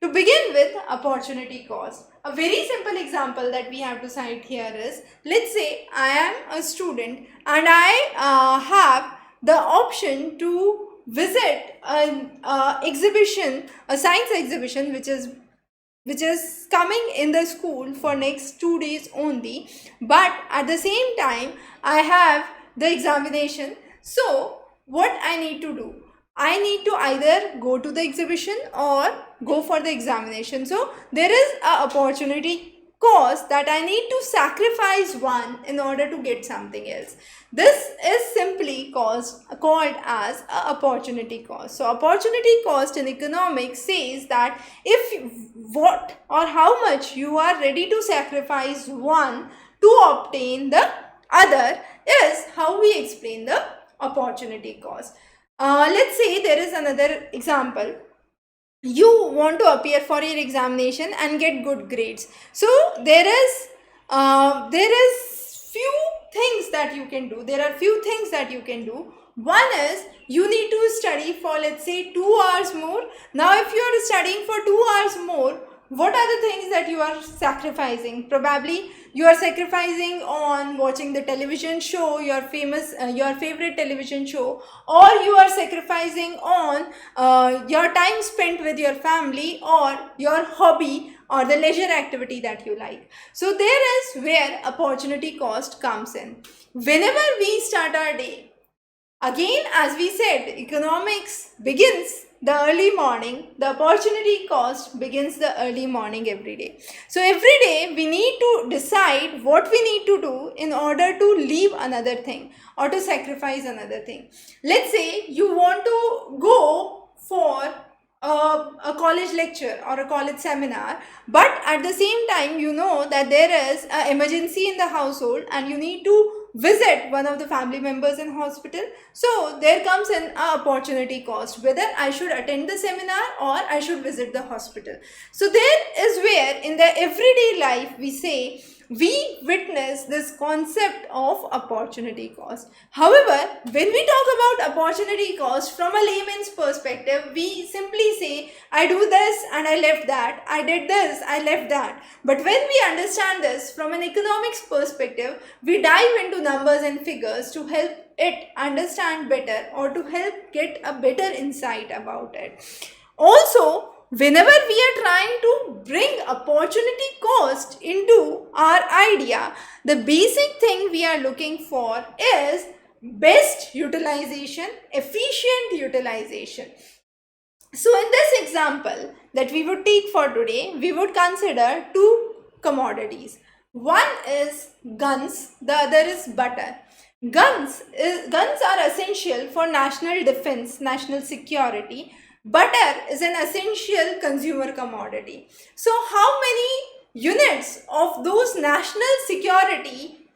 To begin with, opportunity cost. A very simple example that we have to cite here is, let's say I am a student and I have the option to visit an exhibition, a science exhibition which is coming in the school for next 2 days only, but at the same time I have the examination. So what I need to do, I need to either go to the exhibition or go for the examination. So there is a opportunity cost that I need to sacrifice one in order to get something else. This is simply called as a opportunity cost. So opportunity cost in economics says that if what or how much you are ready to sacrifice one to obtain the other is how we explain the opportunity cost. Let's say there is another example. You want to appear for your examination and get good grades. So there is few things that you can do. There are few things that you can do. One is you need to study for, let's say, 2 hours more. Now if you are studying for 2 hours more, what are the things that you are sacrificing? Probably you are sacrificing on watching the television show, your favorite television show, or you are sacrificing on your time spent with your family or your hobby or the leisure activity that you like. So there is where opportunity cost comes in. Whenever we start our day, again, as we said, economics begins the early morning. The opportunity cost begins the early morning every day. So every day we need to decide what we need to do in order to leave another thing or to sacrifice another thing. Let's say you want to go for a college lecture or a college seminar, but at the same time you know that there is an emergency in the household and you need to visit one of the family members in hospital. So there comes an opportunity cost, whether I should attend the seminar or I should visit the hospital. So there is where in the everyday life we say we witness this concept of opportunity cost. However, when we talk about opportunity cost from a layman's perspective, we simply say, I do this and I left that, I did this, I left that. But when we understand this from an economics perspective, we dive into numbers and figures to help it understand better or to help get a better insight about it. Also, whenever we are trying to bring opportunity cost into our idea, the basic thing we are looking for is best utilization, efficient utilization. So in this example that we would take for today, we would consider two commodities. One is guns, the other is butter. Guns are essential for national defense, national security. Butter is an essential consumer commodity. So how many units of those national security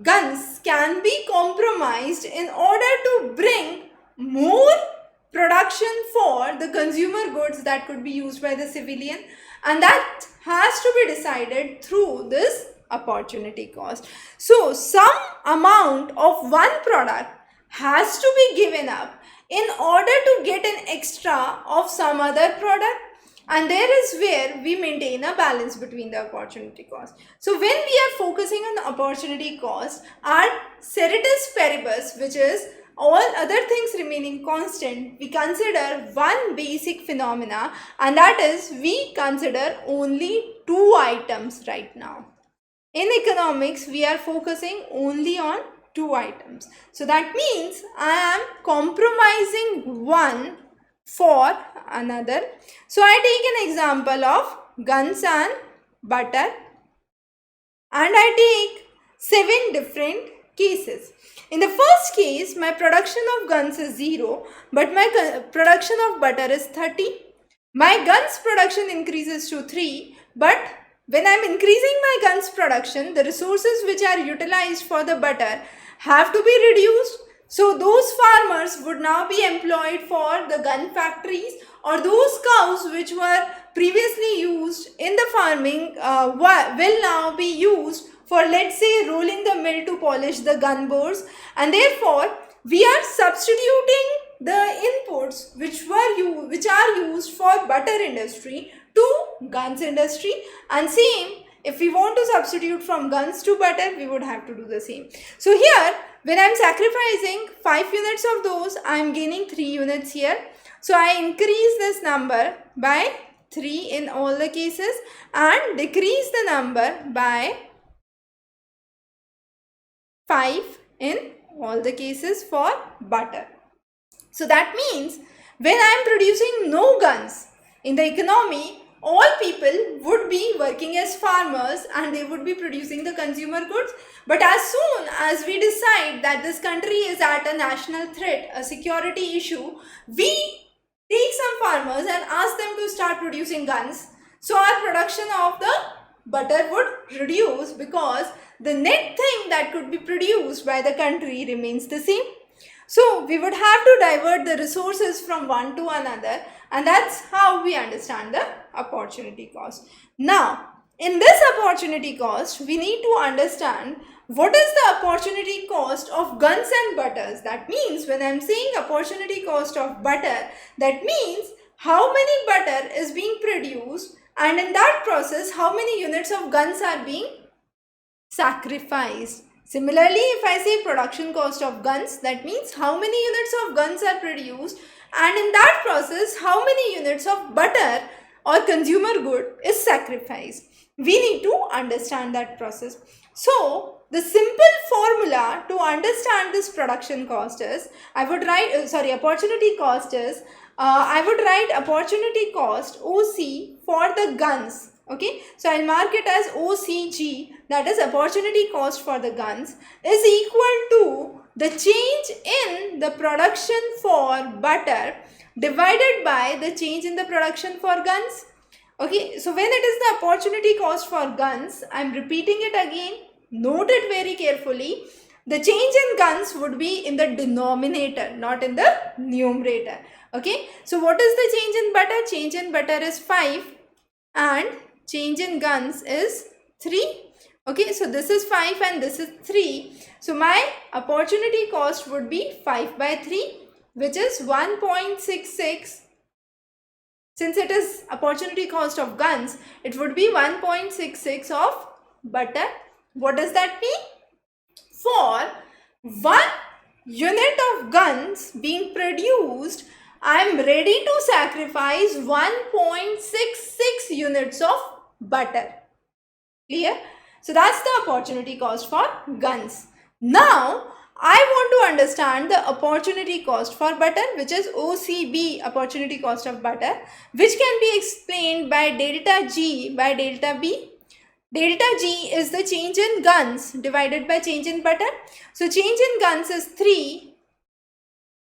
guns can be compromised in order to bring more production for the consumer goods that could be used by the civilian, and that has to be decided through this opportunity cost. So some amount of one product has to be given up in order to get an extra of some other product, and there is where we maintain a balance between the opportunity cost. So when we are focusing on the opportunity cost, our ceteris paribus, which is all other things remaining constant, we consider one basic phenomena, and that is we consider only two items right now. In economics, we are focusing only on two items. So that means I am compromising one for another. So I take an example of guns and butter, and I take 7 different cases. In the first case, my production of guns is 0, but my production of butter is 30. My guns production increases to 3, but when I am increasing my guns production, the resources which are utilized for the butter have to be reduced. So those farmers would now be employed for the gun factories, or those cows which were previously used in the farming will now be used for, let's say, rolling the mill to polish the gun bores, and therefore we are substituting the inputs which are used for butter industry to guns industry, and same if we want to substitute from guns to butter, we would have to do the same. So here when I am sacrificing 5 units of those, I am gaining 3 units here. So I increase this number by 3 in all the cases and decrease the number by 5 in all the cases for butter. So that means when I am producing no guns in the economy, all people would be working as farmers and they would be producing the consumer goods. But as soon as we decide that this country is at a national threat, a security issue, we take some farmers and ask them to start producing guns. So our production of the butter would reduce because the net thing that could be produced by the country remains the same. So we would have to divert the resources from one to another, and that's how we understand the opportunity cost. Now, in this opportunity cost, we need to understand what is the opportunity cost of guns and butters. That means when I am saying opportunity cost of butter, that means how many butter is being produced, and in that process how many units of guns are being sacrificed. Similarly, if I say production cost of guns, that means how many units of guns are produced, and in that process how many units of butter or consumer good is sacrificed. We need to understand that process. So the simple formula to understand this production cost is, I would write opportunity cost is, I would write opportunity cost OC for the guns. Okay, so I'll mark it as OCG, that is opportunity cost for the guns, is equal to the change in the production for butter divided by the change in the production for guns. Okay, so when it is the opportunity cost for guns, I'm repeating it again, note it very carefully. The change in guns would be in the denominator, not in the numerator. Okay, so what is the change in butter? Change in butter is 5 and change in guns is 3. Okay, so this is 5 and this is 3. So my opportunity cost would be 5 by 3, which is 1.66. Since it is opportunity cost of guns, it would be 1.66 of butter. What does that mean? For 1 unit of guns being produced, I am ready to sacrifice 1.66 units of butter. Clear? So that's the opportunity cost for guns. Now I want to understand the opportunity cost for butter, which is OCB, opportunity cost of butter, which can be explained by delta G by delta B. Delta G is the change in guns divided by change in butter. So change in guns is 3,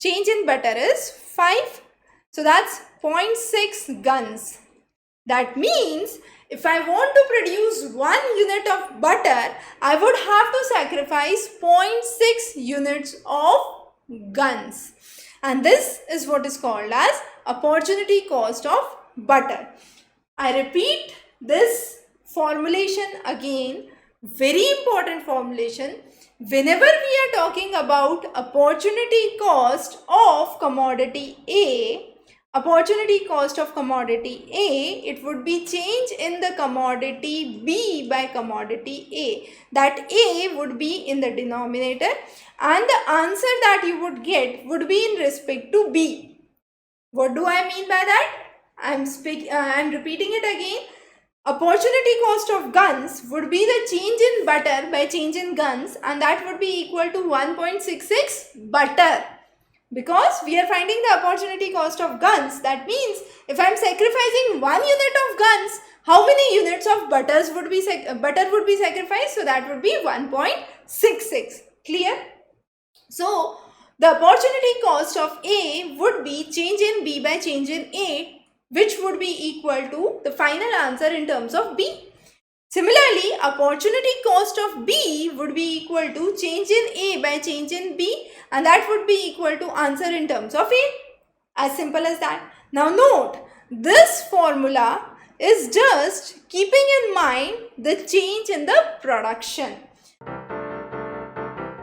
change in butter is 5. So that's 0.6 guns. That means if I want to produce 1 unit of butter, I would have to sacrifice 0.6 units of guns. And this is what is called as opportunity cost of butter. I repeat this formulation again, very important formulation. Whenever we are talking about opportunity cost of commodity A, opportunity cost of commodity A, it would be change in the commodity B by commodity A. That A would be in the denominator and the answer that you would get would be in respect to B. What do I mean by that? I'm repeating it again. Opportunity cost of guns would be the change in butter by change in guns, and that would be equal to 1.66 butter. Because we are finding the opportunity cost of guns, that means if I am sacrificing 1 unit of guns, how many units of butter would be sacrificed? So that would be 1.66. Clear? So the opportunity cost of A would be change in B by change in A, which would be equal to the final answer in terms of B. Similarly, opportunity cost of B would be equal to change in A by change in B, and that would be equal to answer in terms of A. As simple as that. Now note, this formula is just keeping in mind the change in the production.